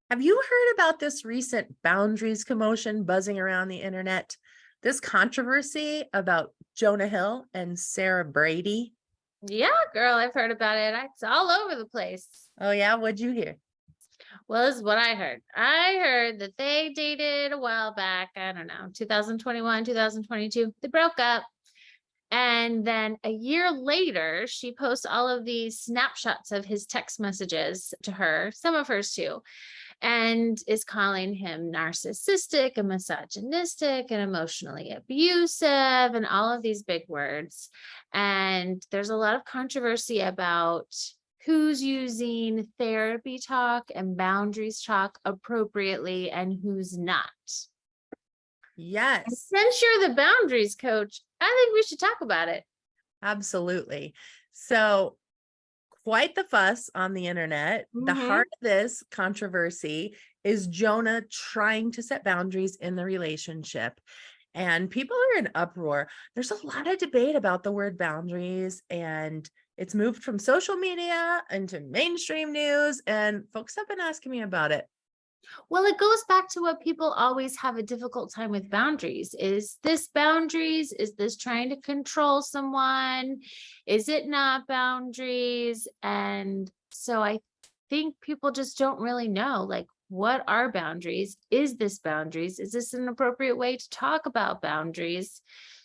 Have you heard about this recent boundaries commotion buzzing around the internet? This controversy about Jonah Hill and Sarah Brady? Yeah, girl, I've heard about it. It's all over the place. Oh, yeah. What'd you hear? Well, this is what I heard. I heard that they dated a while back. I don't know, 2021, 2022. They broke up. And then a year later, she posts all of these snapshots of his text messages to her, some of hers too, and is calling him narcissistic and misogynistic and emotionally abusive and all of these big words. And there's a lot of controversy about who's using therapy talk and boundaries talk appropriately and who's not. And Yes, since you're the boundaries coach, I think we should talk about it. absolutely. So, quite the fuss on the internet. The Hmm. heart of this controversy is Jonah trying to set boundaries in the relationship. And people are in uproar. There's a lot of debate about the word boundaries, and it's moved from social media into mainstream news, and folks have been asking me about it. Well, it goes back to what people always have a difficult time with boundaries. Is this boundaries? Is this trying to control someone? Is it not boundaries? And so I think people just don't really know, like, what are boundaries? Is this boundaries? Is this an appropriate way to talk about boundaries?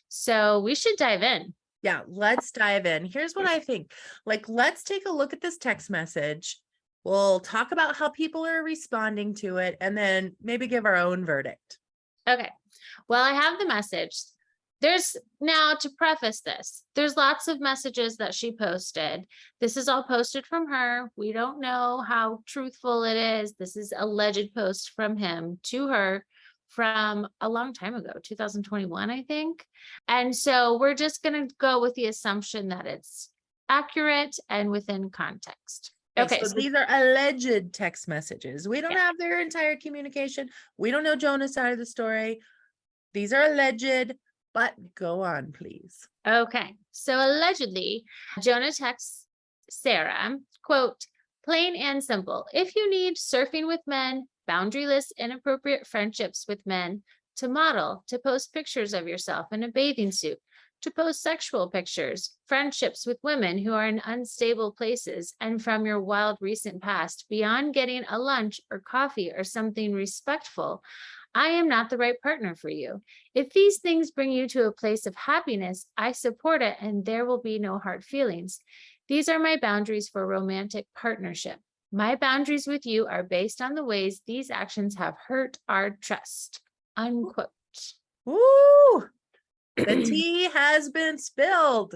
So we should dive in. Yeah, let's dive in. Here's what I think. Like, let's take a look at this text message. We'll talk about how people are responding to it, and then maybe give our own verdict. Okay. Well, I have the message. There's now, to preface this, there's lots of messages that she posted. This is all posted from her. We don't know how truthful it is. This is alleged post from him to her from a long time ago, 2021, I think. And so we're just going to go with the assumption that it's accurate and within context. Okay, Okay. so So these are alleged text messages. We don't yeah. have their entire communication. We don't know Jonah's side of the story. These are alleged, but go on, please. Okay. So allegedly, Jonah texts Sarah, quote, plain and simple. If you need surfing with men, boundaryless, inappropriate friendships with men, to model, to post pictures of yourself in a bathing suit, to post sexual pictures, friendships with women who are in unstable places, and from your wild recent past, beyond getting a lunch or coffee or something respectful, I am not the right partner for you. If these things bring you to a place of happiness, I support it and there will be no hard feelings. These are my boundaries for romantic partnership. My boundaries with you are based on the ways these actions have hurt our trust. Unquote. Woo! The I'd tea has been spilled.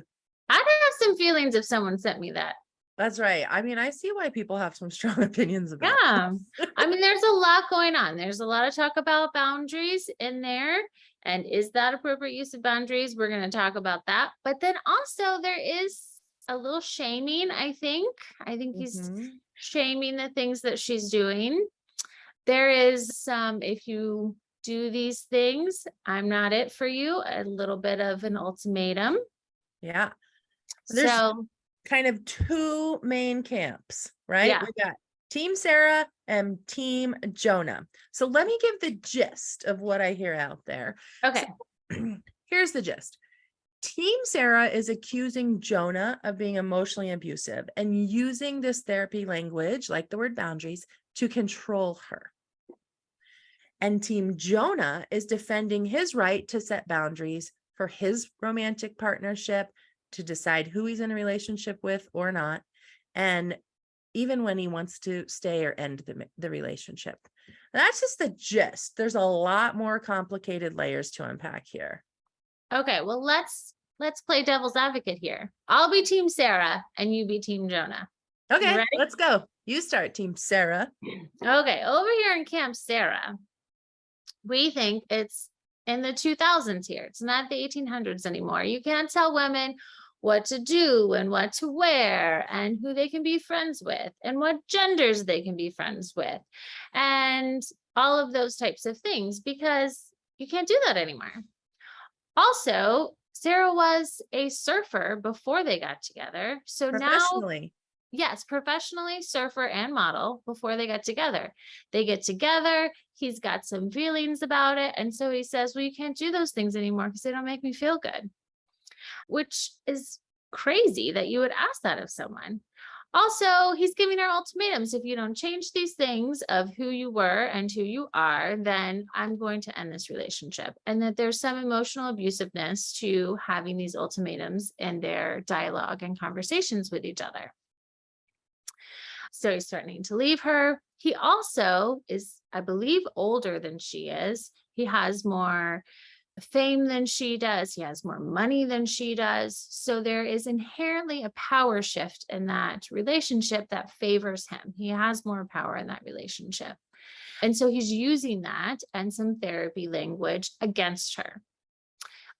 have some feelings if someone sent me that. That's right. I mean, I see why people have some strong opinions about Yeah. this. I mean, there's a lot going on. There's a lot of talk about boundaries in there. And is that appropriate use of boundaries? We're going to talk about that. But then also there is a little shaming, I think. I think he's Mhm. shaming the things that she's doing. There is some, if you do these things, I'm not it for you, a little bit of an ultimatum. Yeah. There's So, kind of two main camps, right? yeah. We got Team Sarah and Team Jonah. So let me give the gist of what I hear out there. So Okay. here's the gist. Team Sarah is accusing Jonah of being emotionally abusive and using this therapy language, like the word boundaries, to control her. And Team Jonah is defending his right to set boundaries for his romantic partnership, to decide who he's in a relationship with or not, and even when he wants to stay or end the relationship. That's just the gist. There's a lot more complicated layers to unpack here. Okay. Well, let's play devil's advocate here. I'll be team Sarah and you be team Jonah. You Okay, ready? let's go. You start, Team Sarah. Okay. Over here in Camp Sarah, we think it's in the 2000s here. It's not the 1800s anymore. You can't tell women what to do and what to wear and who they can be friends with and what genders they can be friends with and all of those types of things because you can't do that anymore. Also, Sarah was a surfer before they got together. So now Professionally. Yes, professionally surfer and model before they get together. They get together, he's got some feelings about it. And so he says, well, you can't do those things anymore because they don't make me feel good, which is crazy that you would ask that of someone. Also, he's giving her ultimatums. If you don't change these things of who you were and who you are, then I'm going to end this relationship. And that there's some emotional abusiveness to having these ultimatums in their dialogue and conversations with each other. So he's threatening to leave her. He also is, I believe, older than she is. He has more fame than she does. He has more money than she does. So there is inherently a power shift in that relationship that favors him. He has more power in that relationship. And so he's using that and some therapy language against her.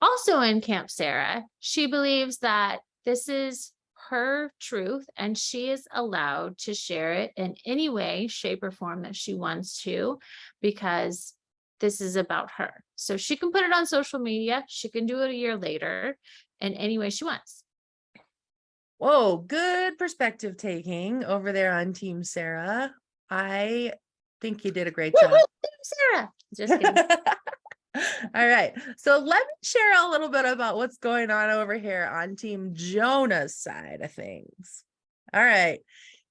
Also in Camp Sarah, she believes that this is her truth and she is allowed to share it in any way, shape, or form that she wants to, because this is about her. So she can put it on social media. She can do it a year later in any way she wants. Whoa, good perspective taking over there on Team Sarah. I think you did a great job. Sarah. Just kidding. All right. So let me share a little bit about what's going on over here on Team Jonah's side of things. All right.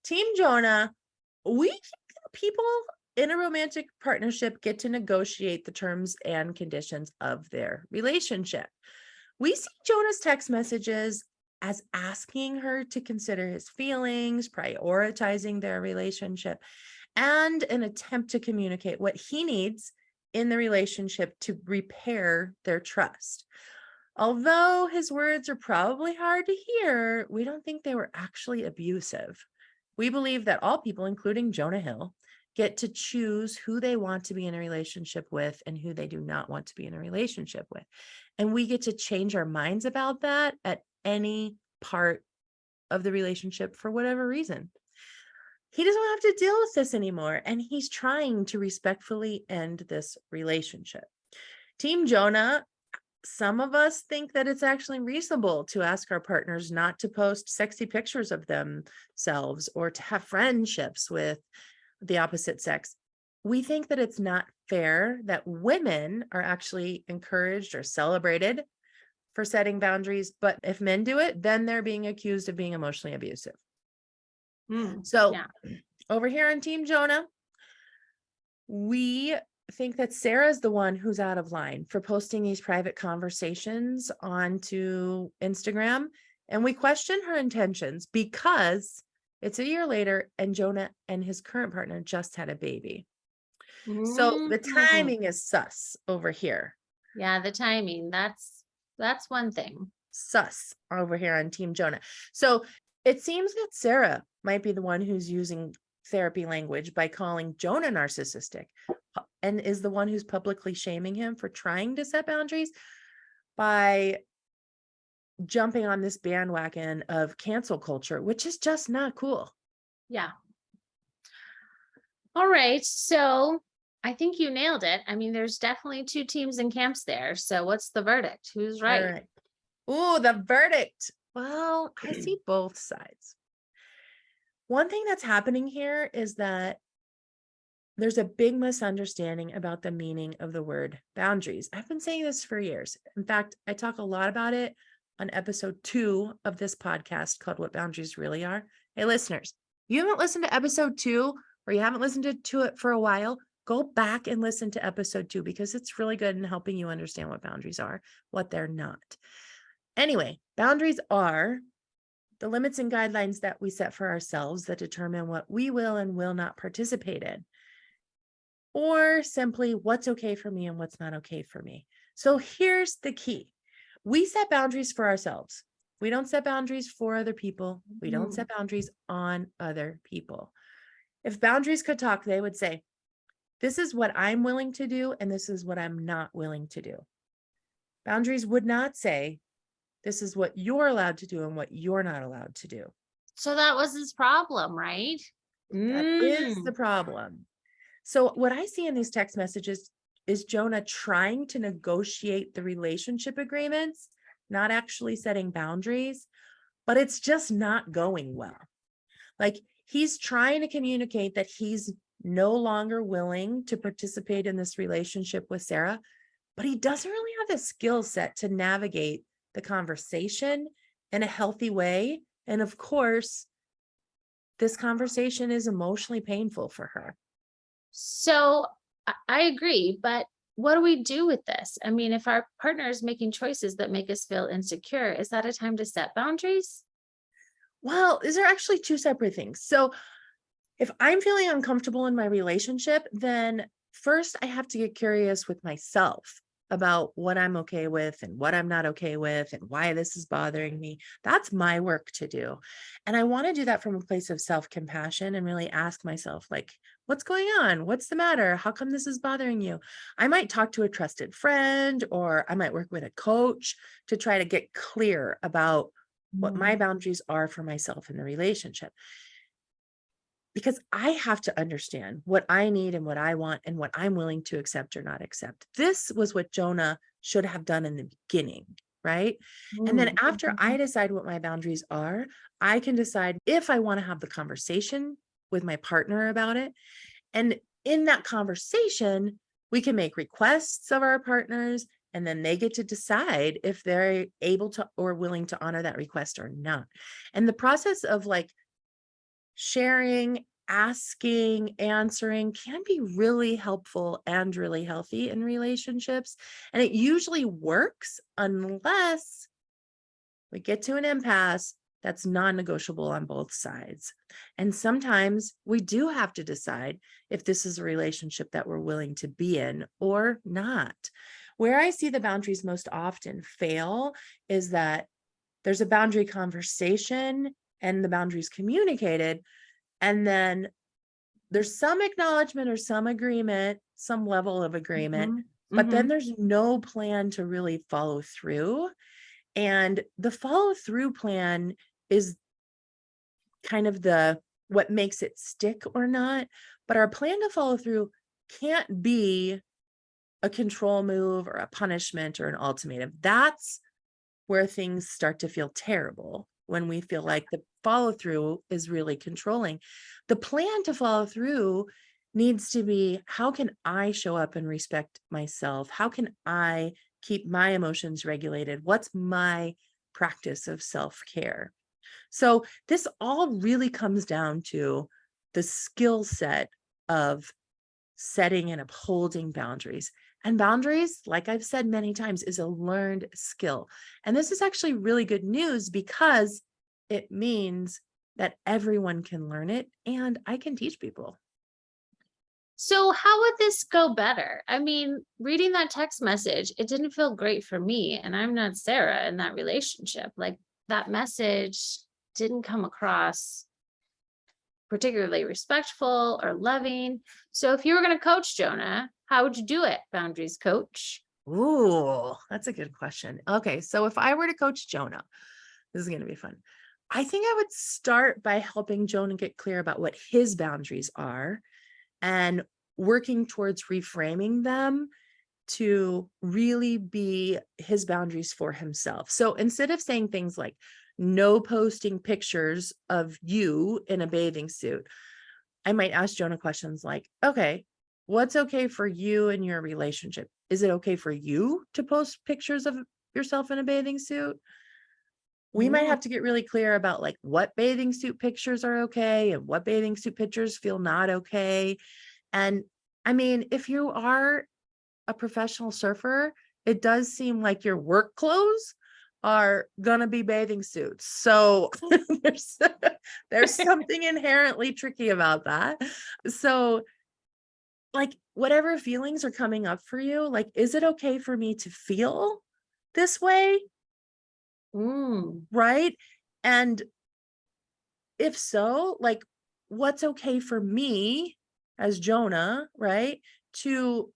Team Jonah, we think that people in a romantic partnership get to negotiate the terms and conditions of their relationship. We see Jonah's text messages as asking her to consider his feelings, prioritizing their relationship, and an attempt to communicate what he needs in the relationship to repair their trust. Although his words are probably hard to hear, we don't think they were actually abusive. We believe that all people, including Jonah Hill, get to choose who they want to be in a relationship with and who they do not want to be in a relationship with. And we get to change our minds about that at any part of the relationship for whatever reason. He doesn't have to deal with this anymore, and he's trying to respectfully end this relationship. Team Jonah, some of us think that it's actually reasonable to ask our partners not to post sexy pictures of themselves or to have friendships with the opposite sex. We think that it's not fair that women are actually encouraged or celebrated for setting boundaries, but if men do it, then they're being accused of being emotionally abusive. So yeah. over here on Team Jonah, we think that Sarah's the one who's out of line for posting these private conversations onto Instagram. And we question her intentions because it's a year later and Jonah and his current partner just had a baby. So the timing is sus over here. Yeah, the timing. That's one thing. Sus over here on Team Jonah. So it seems that Sarah might be the one who's using therapy language by calling Jonah narcissistic and is the one who's publicly shaming him for trying to set boundaries by jumping on this bandwagon of cancel culture, which is just not cool. Yeah. All right. So I think you nailed it. I mean, there's definitely two teams and camps there. So what's the verdict? Who's right? All right. Ooh, the verdict. Well, I see both sides. One thing that's happening here is that there's a big misunderstanding about the meaning of the word boundaries. I've been saying this for years. In fact, I talk a lot about it on episode 2 of this podcast called What Boundaries Really Are. Hey, listeners, you haven't listened to episode 2 or you haven't listened to it for a while, go back and listen to episode 2 because it's really good in helping you understand what boundaries are, what they're not. Anyway, boundaries are the limits and guidelines that we set for ourselves that determine what we will and will not participate in, or simply what's okay for me and what's not okay for me. So here's the key. We set boundaries for ourselves. We don't set boundaries for other people. We don't set boundaries on other people. If boundaries could talk, they would say, this is what I'm willing to do, and this is what I'm not willing to do. Boundaries would not say, this is what you're allowed to do and what you're not allowed to do. So that was his problem, right? That is the problem. So what I see in these text messages is Jonah trying to negotiate the relationship agreements, not actually setting boundaries, but it's just not going well. Like he's trying to communicate that he's no longer willing to participate in this relationship with Sarah, but he doesn't really have the skill set to navigate the conversation in a healthy way. And of course, this conversation is emotionally painful for her. So I agree, but what do we do with this? I mean, if our partner is making choices that make us feel insecure, is that a time to set boundaries? Well, these are actually two separate things. So if I'm feeling uncomfortable in my relationship, then first I have to get curious with myself about what I'm okay with and what I'm not okay with and why this is bothering me. That's my work to do. And I want to do that from a place of self-compassion and really ask myself, like, what's going on? What's the matter? How come this is bothering you? I might talk to a trusted friend or I might work with a coach to try to get clear about what my Mhm. boundaries are for myself in the relationship, because I have to understand what I need and what I want and what I'm willing to accept or not accept. This was what Jonah should have done in the beginning, right? And then Mm, after I mhm. decide what my boundaries are, I can decide if I want to have the conversation with my partner about it. And in that conversation, we can make requests of our partners, and then they get to decide if they're able to or willing to honor that request or not. And the process of like sharing, asking, answering can be really helpful and really healthy in relationships. And it usually works unless we get to an impasse that's non-negotiable on both sides. And sometimes we do have to decide if this is a relationship that we're willing to be in or not. Where I see the boundaries most often fail is that there's a boundary conversation and the boundaries communicated, and then there's some acknowledgement or some agreement, some level of agreement, Mhm. but then Mhm. there's no plan to really follow through. And the follow through plan is kind of the what makes it stick or not. But our plan to follow through can't be a control move or a punishment or an ultimatum. That's where things start to feel terrible, when we feel like the follow through is really controlling. The plan to follow through needs to be, how can I show up and respect myself? How can I keep my emotions regulated? What's my practice of self care? So, this all really comes down to the skill set of setting and upholding boundaries. And boundaries, like I've said many times, is a learned skill. And this is actually really good news because it means that everyone can learn it and I can teach people. So, how would this go better? I mean, reading that text message, it didn't feel great for me. And I'm not Sarah in that relationship. Like, that message didn't come across particularly respectful or loving. So, if you were going to coach Jonah, how would you do it? Boundaries coach. Ooh, that's a good question. Okay, so if I were to coach Jonah, this is going to be fun. I think I would start by helping Jonah get clear about what his boundaries are and working towards reframing them to really be his boundaries for himself. So instead of saying things like, no posting pictures of you in a bathing suit, I might ask Jonah questions like, okay, what's okay for you in your relationship? Is it okay for you to post pictures of yourself in a bathing suit? We might Mm, have to get really clear about like what bathing suit pictures are okay and what bathing suit pictures feel not okay. And I mean, if you are a professional surfer, it does seem like your work clothes are gonna be bathing suits. So there's there's something inherently tricky about that. So like whatever feelings are coming up for you, like, is it okay for me to feel this way? mm. Right? And if so, like, what's okay for me as Jonah, right? To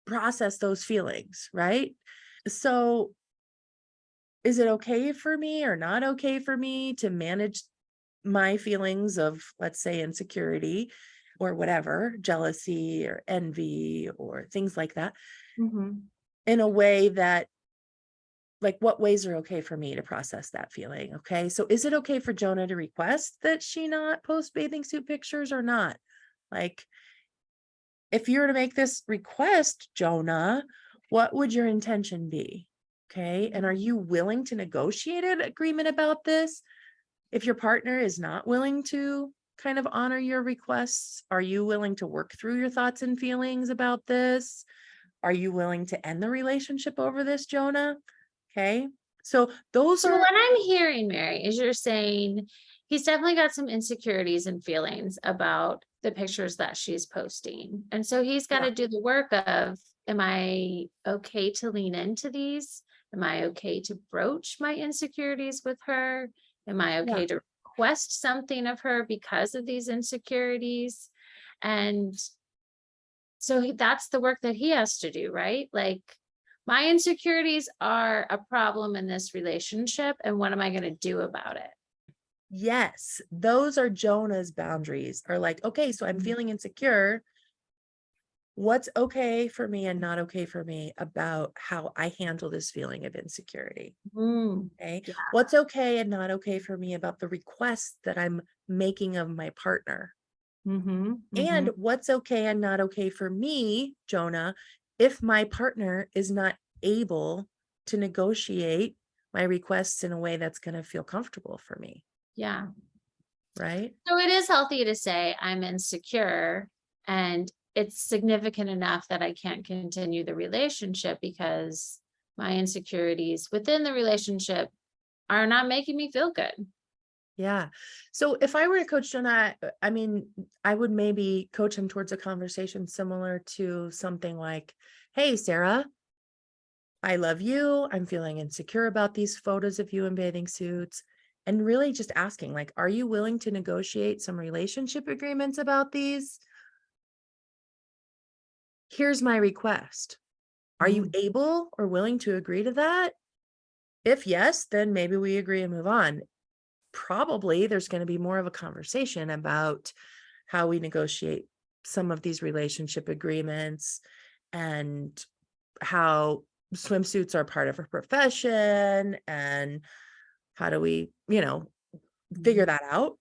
process those feelings, right? So is it okay for me or not okay for me to manage my feelings of, let's say, insecurity or whatever, jealousy or envy or things like that, Mhm. in a way that like, what ways are okay for me to process that feeling? Okay. So is it okay for Jonah to request that she not post bathing suit pictures or not? Like, if you were to make this request, Jonah, what would your intention be? Okay. And are you willing to negotiate an agreement about this? If your partner is not willing to kind of honor your requests, are you willing to work through your thoughts and feelings about this? Are you willing to end the relationship over this, Jonah? Okay. So those So are, what I'm hearing, Mary, is you're saying he's definitely got some insecurities and feelings about the pictures that she's posting. And so he's got yeah, to do the work of, am I okay to lean into these? Am I okay to broach my insecurities with her? Am I yeah, okay to request something of her because of these insecurities? And so that's the work that he has to do, right? Like, my insecurities are a problem in this relationship, and what am I going to do about it? yes, those are Jonah's boundaries. Are like, okay, so I'm Mhm. feeling insecure. What's okay for me and not okay for me about how I handle this feeling of insecurity? Mm, Okay. yeah. What's okay and not okay for me about the requests that I'm making of my partner? Mm-hmm, mm-hmm. And what's okay and not okay for me, Jonah, if my partner is not able to negotiate my requests in a way that's going to feel comfortable for me, Yeah. right? So it is healthy to say I'm insecure and it's significant enough that I can't continue the relationship because my insecurities within the relationship are not making me feel good. Yeah. So if I were to coach Jonah, I mean, I would maybe coach him towards a conversation similar to something like, hey, Sarah, I love you. I'm feeling insecure about these photos of you in bathing suits. And really just asking, like, are you willing to negotiate some relationship agreements about these? Here's my request. Are you Mm, able or willing to agree to that? If yes, then maybe we agree and move on. Probably there's going to be more of a conversation about how we negotiate some of these relationship agreements and how swimsuits are part of a profession and how do we, figure mhm, that out.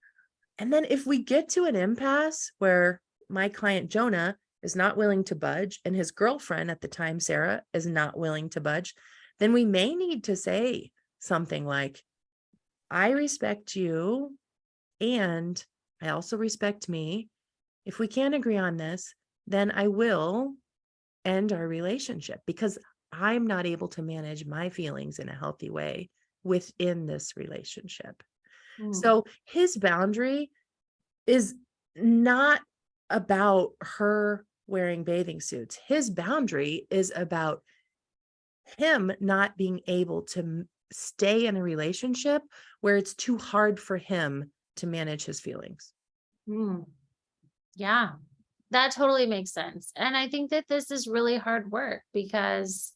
And then if we get to an impasse where my client Jonah is not willing to budge and his girlfriend at the time, Sarah, is not willing to budge, then we may need to say something like, I respect you and I also respect me. If we can't agree on this, then I will end our relationship because I'm not able to manage my feelings in a healthy way within this relationship. mm, So his boundary is not about her wearing bathing suits. His boundary is about him not being able to stay in a relationship where it's too hard for him to manage his feelings. mm. Yeah, that totally makes sense. And I think that this is really hard work because,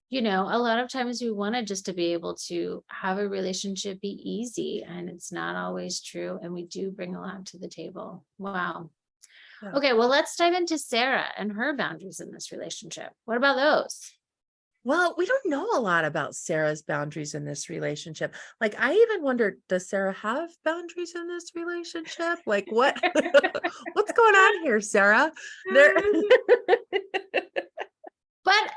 a lot of times we want to just to be able to have a relationship be easy, and it's not always true. And we do bring a lot to the table. Wow. Yeah. Okay, well, let's dive into Sarah and her boundaries in this relationship. What about those? Well, we don't know a lot about Sarah's boundaries in this relationship. Like, I even wondered, does Sarah have boundaries in this relationship? Like, what what's going on here, Sarah? There But,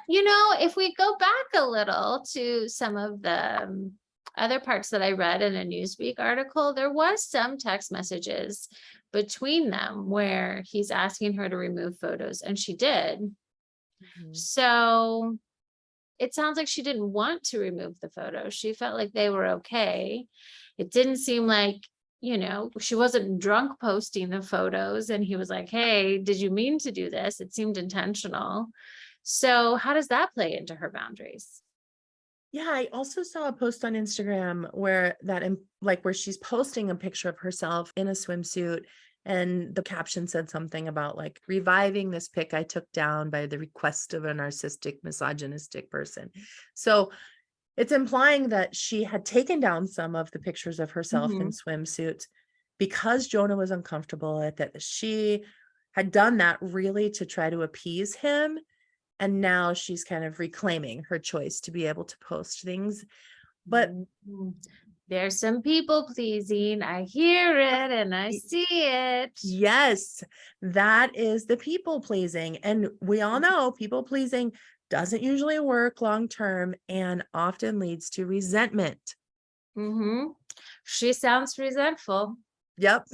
if we go back a little to some of the other parts that I read in a Newsweek article, there was some text messages between them where he's asking her to remove photos, and she did. Mhm. So it sounds like she didn't want to remove the photos. She felt like they were okay. It didn't seem like, she wasn't drunk posting the photos. And he was like, hey, did you mean to do this? It seemed intentional. So how does that play into her boundaries? Yeah, I also saw a post on Instagram where like where she's posting a picture of herself in a swimsuit and the caption said something about like reviving this pic I took down by the request of a narcissistic, misogynistic person. So it's implying that she had taken down some of the pictures of herself in Mhm. swimsuits because Jonah was uncomfortable at that she had done that really to try to appease him And now she's kind of reclaiming her choice to be able to post things. But Mhm. There's some people pleasing. I hear it and I y- see it. yes, that is the people pleasing. And we all know people pleasing doesn't usually work long term and often leads to resentment. Hmm. She sounds resentful. Yep,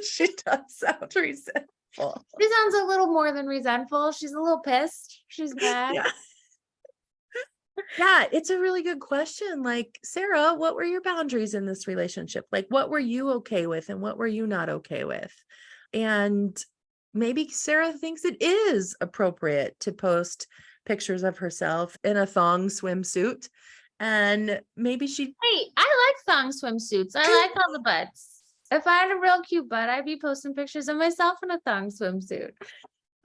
she does sound resentful. She sounds a little more than resentful. She's a little pissed. She's mad. Yeah. Yeah, it's a really good question. Like, Sarah, what were your boundaries in this relationship? Like, what were you okay with and what were you not okay with? And maybe Sarah thinks it is appropriate to post pictures of herself in a thong swimsuit. And maybe she, Hey, I like thong swimsuits. I like all the butts. If I had a real cute butt, I'd be posting pictures of myself in a thong swimsuit.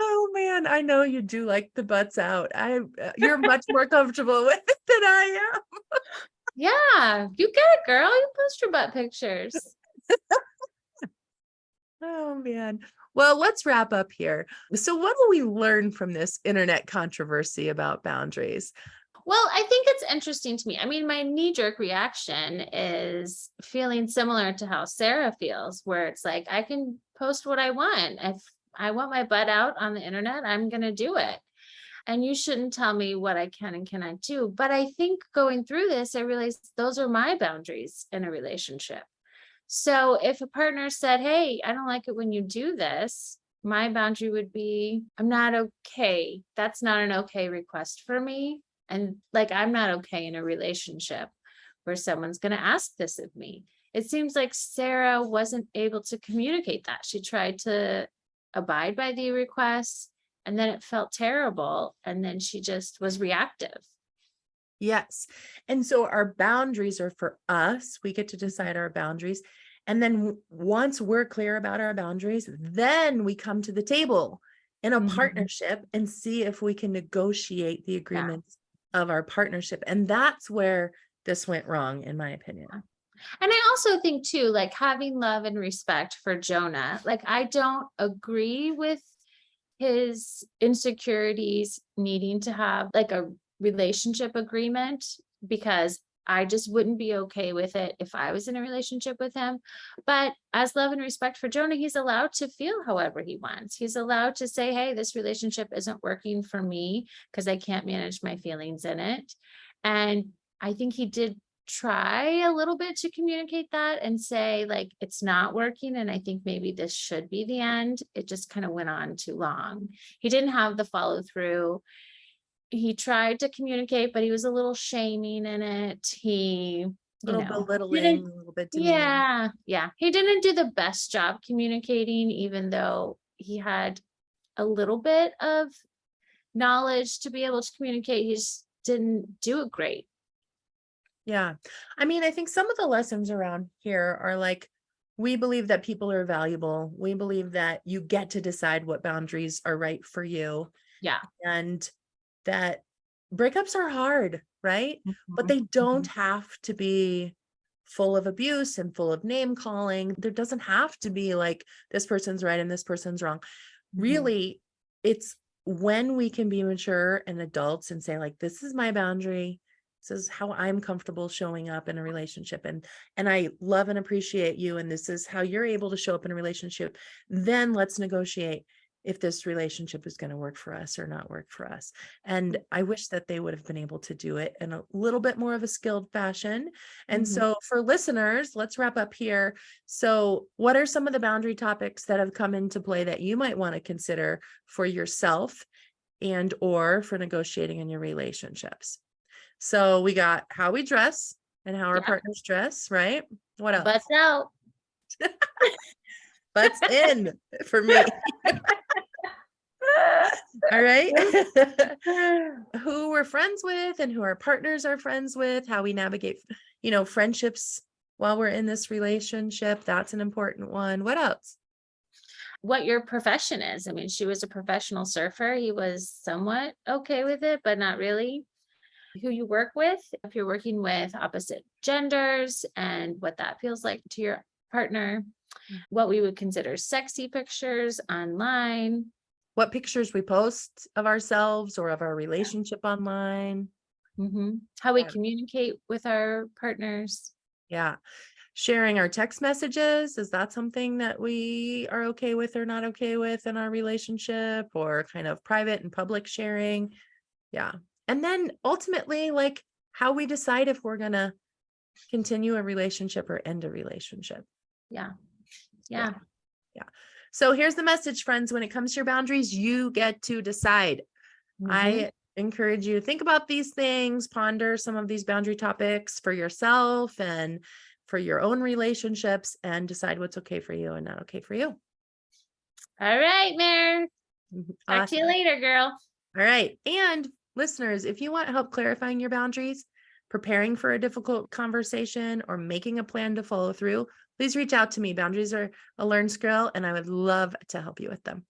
oh man, I know you do like the butts out. You're much more comfortable with it than I am. Yeah, you get it, girl. You post your butt pictures. Oh man. Well, let's wrap up here. So, what will we learn from this internet controversy about boundaries? Well, I think it's interesting to me. I mean, my knee-jerk reaction is feeling similar to how Sarah feels, where it's like, I can post what I want. If I want my butt out on the internet, I'm going to do it. And you shouldn't tell me what I can and cannot do. But I think going through this, I realized those are my boundaries in a relationship. So if a partner said, hey, I don't like it when you do this, my boundary would be, I'm not okay. That's not an okay request for me. And like, I'm not okay in a relationship where someone's going to ask this of me. It seems like Sarah wasn't able to communicate that. She tried to abide by the request and then it felt terrible. And then she just was reactive. Yes. And so, our boundaries are for us. We get to decide our boundaries. And then, once we're clear about our boundaries, then we come to the table in a Mhm. partnership and see if we can negotiate the Yeah. agreements of our partnership. And that's where this went wrong, in my opinion. And I also think too, like having love and respect for Jonah, like I don't agree with his insecurities needing to have like a relationship agreement because I just wouldn't be okay with it if I was in a relationship with him. But as love and respect for Jonah, he's allowed to feel however he wants. He's allowed to say, hey, this relationship isn't working for me because I can't manage my feelings in it. And I think he did try a little bit to communicate that and say like it's not working and I think maybe this should be the end. It just kind of went on too long. He didn't have the follow through. He tried to communicate but he was a little shaming in it. He, A little didn't. belittling, a little bit demeaning. Yeah, he didn't do the best job communicating even though he had a little bit of knowledge to be able to communicate. He just didn't do it great. Yeah. I mean, I think some of the lessons around here are like, we believe that people are valuable. We believe that you get to decide what boundaries are right for you, Yeah. and that breakups are hard, right? But Mhm. they don't Mhm. have to be full of abuse and full of name calling. There doesn't have to be like this person's right and this person's wrong. Mhm. Really, it's when we can be mature and adults and say, like, this is my boundary. This is how I'm comfortable showing up in a relationship. And I love and appreciate you. And this is how you're able to show up in a relationship. Then let's negotiate if this relationship is going to work for us or not work for us. And I wish that they would have been able to do it in a little bit more of a skilled fashion. And Mhm. so for listeners, let's wrap up here. So, what are some of the boundary topics that have come into play that you might want to consider for yourself and or for negotiating in your relationships? So, we got how we dress and how our Yeah. partners dress, right? What else? Butts out. Butts in for me. All right. Who we're friends with and who our partners are friends with, how we navigate, friendships while we're in this relationship. That's an important one. What else? What your profession is. I mean, she was a professional surfer. He was somewhat okay with it, but not really. Who you work with, if you're working with opposite genders and what that feels like to your partner, what we would consider sexy pictures online. what pictures we post of ourselves or of our relationship online. How we Yeah. communicate with our partners. Yeah. Sharing our text messages, is that something that we are okay with or not okay with in our relationship, or kind of private and public sharing? Yeah. And then ultimately, like how we decide if we're going to continue a relationship or end a relationship. Yeah. Yeah. Yeah. Yeah. So here's the message, friends. When it comes to your boundaries, you get to decide. Mhm. I encourage you to think about these things, ponder some of these boundary topics for yourself and for your own relationships, and decide what's okay for you and not okay for you. All right, Mare. Talk to you Awesome. later, girl. All right. And listeners, if you want help clarifying your boundaries, preparing for a difficult conversation, or making a plan to follow through, please reach out to me. Boundaries are a learned skill, and I would love to help you with them.